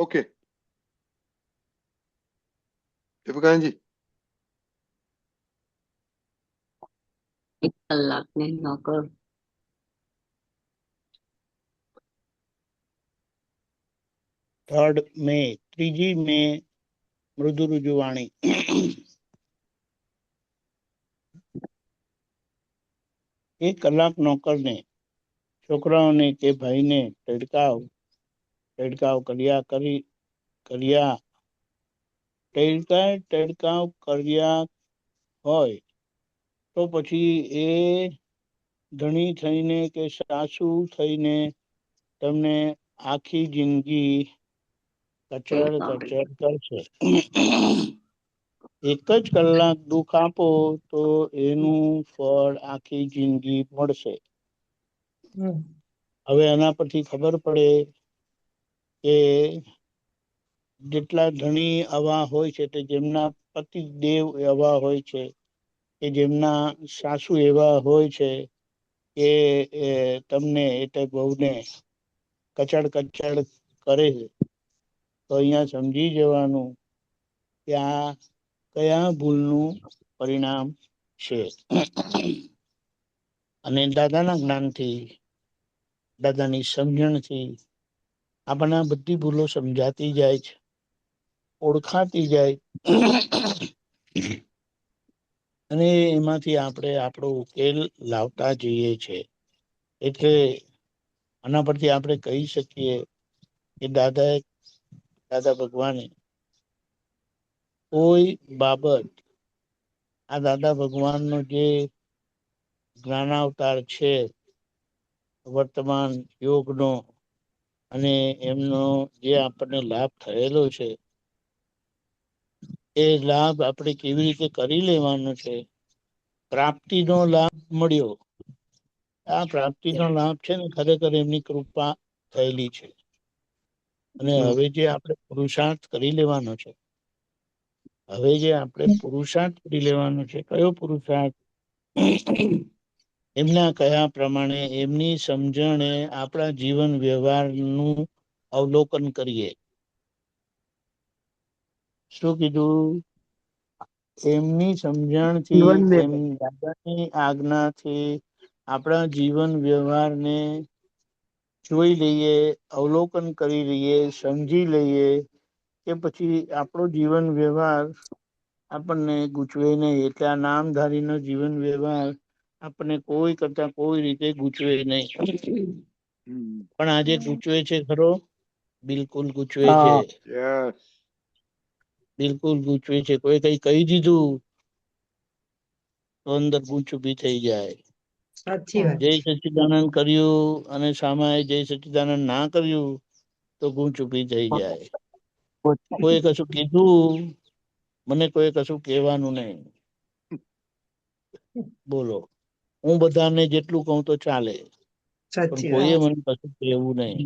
Okay, દેવકાંતજી. 1 કલાકની નોકર. 3rd મે 3જી મે મૃદુ રુજુવાણી. એક કલાક નોકરને, છોકરાઓને કે ભાઈને ટડકાવ કર્યા હોય તો પછી એ ધણી થઈને કે સાસુ થઈને તમને આખી જિંદગી કચડ કરશે. એક જ કલાક દુઃખ આપો તો એનું ફળ આખી જિંદગી મળશે. હવે એના પરથી ખબર પડે કે જેટલા ધણી આવા હોય છે તે જેમના પતિ દેવ એવા હોય છે, કે જેમના સાસુ એવા હોય છે કે તમને એટલે બહુને કચડ કરે છે, તો અહીંયા સમજી જવાનું કે આ કયા ભૂલનું પરિણામ છે. અને દાદાના જ્ઞાનથી, દાદાની સમજણથી આપણને બધી ભૂલો સમજાતી જાય છે, ઓળખાતી જાય, અને એમાંથી આપણે આપણો ઉકેલ લાવતા જઈએ છે. એટલે આના પરથી આપણે કહી શકીએ કે દાદા ભગવાને કોઈ બાબત, આ દાદા ભગવાનનો જે જ્ઞાનાવતાર છે વર્તમાન યોગનો, અને એમનો જે આપણને લાભ થયેલો છે, એ લાભ આપણે કેવી રીતે કરી લેવાનો છે. પ્રાપ્તિનો લાભ મળ્યો, આ પ્રાપ્તિનો લાભ છે ને ખરેખર એમની કૃપા થયેલી છે. અને હવે જે આપણે પુરુષાર્થ કરી લેવાનો છે, કયો પુરુષાર્થ? એમના કયા પ્રમાણે એમની સમજણે આપણા જીવન વ્યવહારનું અવલોકન કરીએ. શું કીધું? એમની સમજણથી, એમ દાદાની આજ્ઞાથી આપણા જીવન વ્યવહારને જોઈ લઈએ, અવલોકન કરી લઈએ, સમજી લઈએ, કે પછી આપણો જીવન વ્યવહાર આપણને ગૂંચવે નહીં. એટલે આ નામધારીનો જીવન વ્યવહાર આપણને કોઈ કરતા કોઈ રીતે ગૂંચવે નહીં. પણ આજે ગૂંચવે છે ખરો? બિલકુલ ગૂંચવે છે. બિલકુલ ગૂંચવે છે. કોઈ કઈ કહી દીધું તો અંદર ગૂંચ ઉભી થઈ જાય. જય સચ્ચિદાનંદ કર્યું અને સામાએ જય સચ્ચિદાનંદ ના કર્યું તો ગૂંચ ઉભી થઈ જાય. કોઈ કશું કીધું, મને કોઈ કશું કહેવાનું નહીં. બોલો, હું બધાને જેટલું કહું તો ચાલે, પણ કોઈએ મને કશું કહેવું નહીં.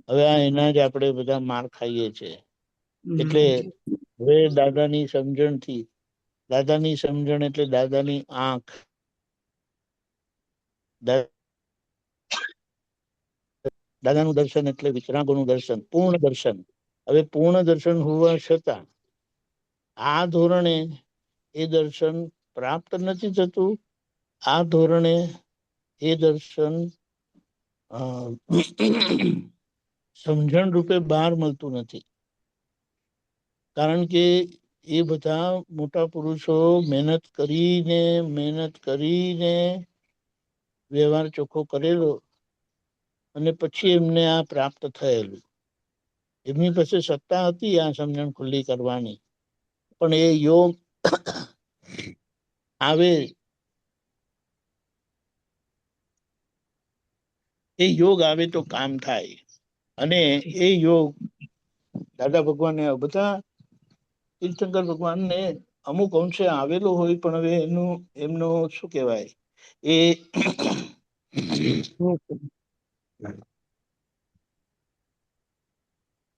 હવે આ એના જ આપણે બધા માર ખાઈએ છે. એટલે હવે દાદાની સમજણ એટલે દાદાની આંખ, દાદાનું દર્શન એટલે વિતરાગોનું દર્શન, પૂર્ણ દર્શન. હવે પૂર્ણ દર્શન હોવા છતાં આ ધોરણે એ દર્શન પ્રાપ્ત નથી થતું. આ ધોરણે એ દર્શન સમજણ રૂપે બહાર મળતું નથી. કારણ કે એ બધા મોટા પુરુષો મહેનત કરીને વ્યવહાર ચોખ્ખો કરેલો, અને પછી એમને આ પ્રાપ્ત થયેલું. એમની પાસે સત્તા હતી આ સમજણ ખુલ્લી કરવાની, પણ એ યોગ આવે, એ યોગ આવે તો કામ થાય. અને એ યોગ દાદા ભગવાને બધા તીર્થંકર ભગવાનને અમુક અંશે આવેલો હોય, પણ હવે એમનો શું કહેવાય,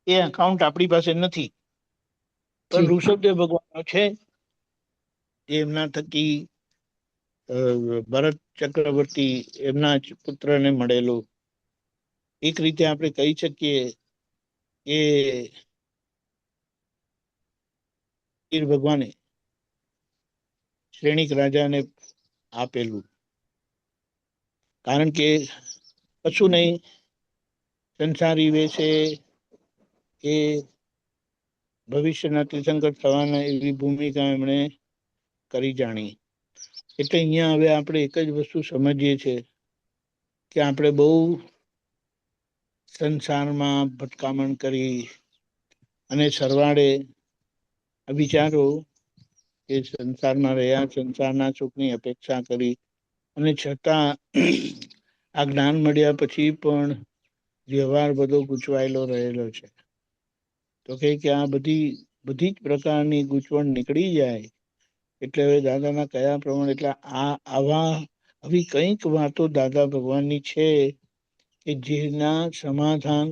એ અકાઉન્ટ આપણી પાસે નથી. પણ ઋષભદેવ ભગવાન છે, એમના થકી ભરત ચક્રવર્તી એમના જ પુત્રને મળેલું. એક રીતે આપણે કહી શકીએ એ ભગવાને શ્રેણિક રાજાને આપેલું. કારણ કે કશું નહીં, સંસારી વેશે એ ભવિષ્યના તીર્થંકર થવાના એવી ભૂમિકા એમણે કરી જાણી. એટલે અહીંયા હવે આપણે એક જ વસ્તુ સમજીએ છીએ કે આપણે બહુ સંસારમાં ભટકામણ કરી અને સરવાળે વિચારો કે સંસારમાં રહ્યા, સંસારના સુખની અપેક્ષા કરી અને છતાં આ જ્ઞાન મળ્યા પછી પણ વ્યવહાર બધો ગૂંચવાયેલો રહેલો છે. તો કે આ બધી જ પ્રકારની ગૂંચવણ નીકળી જાય એટલે હવે દાદાના કયા પ્રમાણે, એટલે આવી કંઈક વાતો દાદા ભગવાનની છે કે જેના સમાધાન,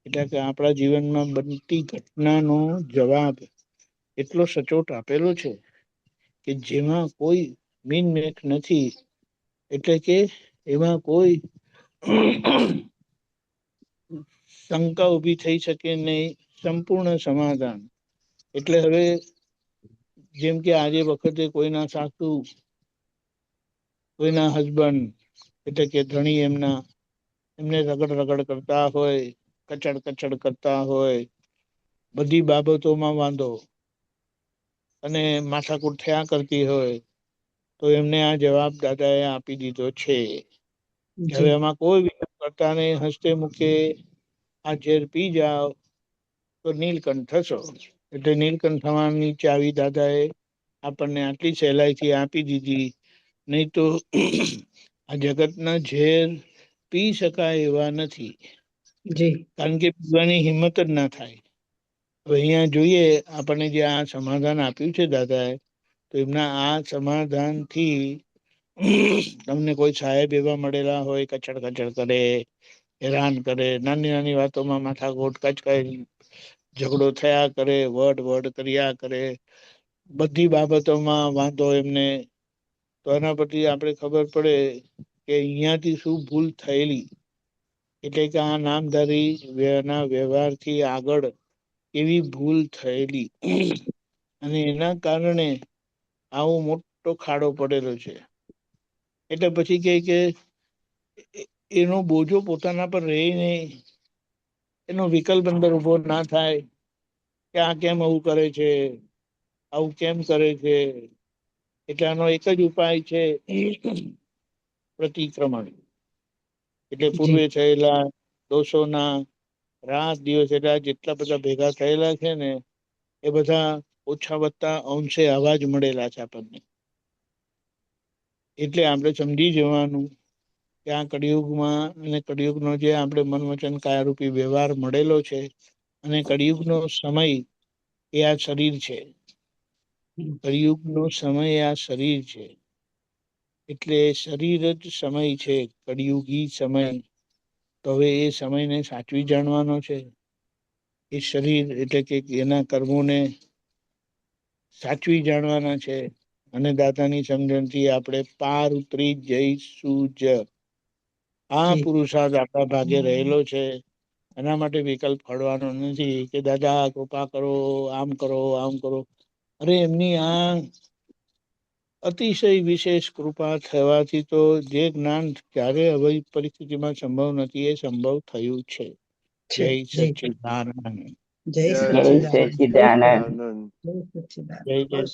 એટલે કે આપણા જીવનમાં બનતી ઘટનાનો જવાબ એટલો સચોટ આપેલો છે કે જેમાં કોઈ મીન મેખ નથી. એટલે કે એમાં કોઈ શંકા ઉભી થઈ શકે નહીં, સંપૂર્ણ સમાધાન. એટલે હવે જેમ કે આજે વખતે કોઈના સાસુ, કોઈના હસબન્ડ એટલે કે ધણી એમને રગડ કરતા હોય, કચડ કરતા હોય, બધી બાબતોમાં વાંધો અને માથાકૂટ થયા કરતી હોય, તો એમને આ જવાબ દાદાએ આપી દીધો છે. હવે એમાં કોઈ વિચાર કરતા નહીં, હસતે મુખે આ ઝેર પી જાઓ તો નીલકંઠ થશો. એટલે નીલકંઠ થવાની ચાવી દાદાએ આપણને આટલી સહેલાઈથી આપી દીધી. નહીં તો આ જગતના ઝેર પી શકાય એવા નથી, કારણ કે પીવાની હિંમત જ ના થાય. હવે અહીંયા જોઈએ આપણને જે આ સમાધાન આપ્યું છે દાદાએ, તો એમના આ સમાધાનથી તમને કોઈ સાહેબ એવા મળેલા હોય, કચડ કરે, હેરાન કરે, નાની વાતોમાં માથાકૂટ કચકાઈ ઝઘડો થયા કરે, વડ કર્યા કરે, બધી બાબતોમાં વાંધો એમને, તો એના પરથી આપણે ખબર પડે કે અહીંયાથી શું ભૂલ થયેલી. એટલે કે આ નામધારી ના વ્યવહારથી આગળ એવી ભૂલ થયેલી અને એના કારણે આવો મોટો ખાડો પડેલો છે. એટલે પછી કે એનો બોજો પોતાના પર રહે નહીં, એનો વિકલ્પ અંદર ઉભો ના થાય કે આ કેમ આવું કરે છે, આવું કેમ કરે છે. એટલે આનો એક જ ઉપાય છે, પ્રતિક્રમણ. એટલે પૂર્વે થયેલા દોષોના રાત દિવસ એટલા જેટલા બધા ભેગા થયેલા છે ને, એ બધા ઓછા વત્તા અંશે આવા જ મળેલા છે આપણને. એટલે આપણે સમજી જવાનું કે આ કળિયુગમાં અને કળિયુગનો જે આપણે મન વચન કાયારૂપી વ્યવહાર મળેલો છે, અને કળિયુગનો સમય એ આ શરીર છે. કળિયુગનો સમય આ શરીર છે. એટલે શરીર જ સમય છે, કળિયુગી સમય. તો હવે એ સમયને સાચવી જાણવાનો છે. એ શરીર એટલે કે એના કર્મોને સાચવી જાણવાના છે. અને દાદાની સમજણથી આપણે પાર ઉતરી જઈશું જ. આ પુરુષાર્થ આપણા ભાગે રહેલો છે. એના માટે વિકલ્પ ખોડવાનો નથી કે દાદા કૃપા કરો, આમ કરો. અરે એમની આ અતિશય વિશેષ કૃપા થવાથી તો જે જ્ઞાન ક્યારે આવી પરિસ્થિતિમાં સંભવ નથી, એ સંભવ થયું છે. જય સચ્ચિદાનંદ. જય જય સચ્ચિદાનંદ. જય